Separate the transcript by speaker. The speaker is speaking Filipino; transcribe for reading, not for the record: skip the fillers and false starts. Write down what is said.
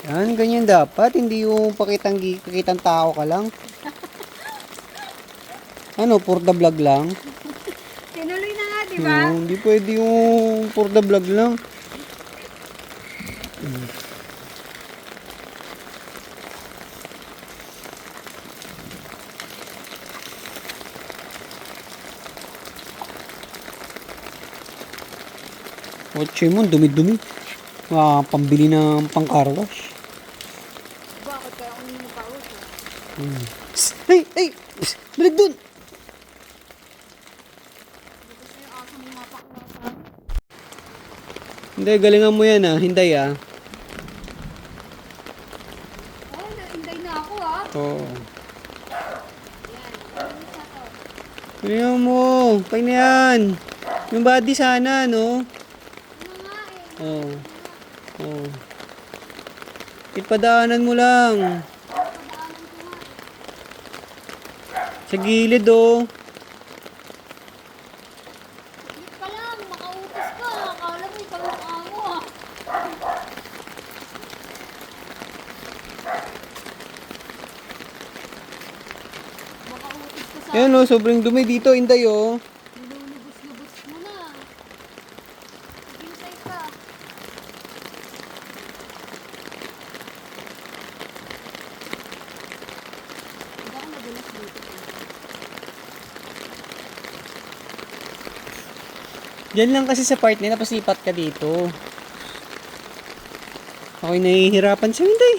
Speaker 1: Yan, ganyan dapat. Hindi yung pakitang tao ka lang. Ano, for the vlog lang?
Speaker 2: Tinuloy na nga, di ba?
Speaker 1: Hindi pwede yung for the vlog lang. Kotse mo, dumi-dumi. Pambili ng pang-car wash.
Speaker 2: Bakit kaya ako nung mukawos?
Speaker 1: Ay! Ay! Balik dun!
Speaker 2: Gusto yung aso mo mapaklasan.
Speaker 1: Hindi, galingan mo yan Hinday
Speaker 2: Oh, nainday na ako ah.
Speaker 1: Oo.
Speaker 2: Yan, ano sa to?
Speaker 1: Galingan mo. Pag na yan. Yung body sana, no?
Speaker 2: Ano nga eh.
Speaker 1: Oo. Oo. Ipadaanan mo lang.
Speaker 2: Padaanan ko nga eh.
Speaker 1: Sa gilid, oh.
Speaker 2: Saglit pa lang, makautos ka. Akala mo ikaw yung amo ah. Makautos ka sa
Speaker 1: Ayan, oh. Sobrang dumi dito, Hinday, oh.
Speaker 2: nilulubos-lubos mo na. Hintay ka. Hindi ako nadulas dito.
Speaker 1: Diyan lang kasi sa part na napasipat ka dito. Ako'y nahihirapan sa Hinday.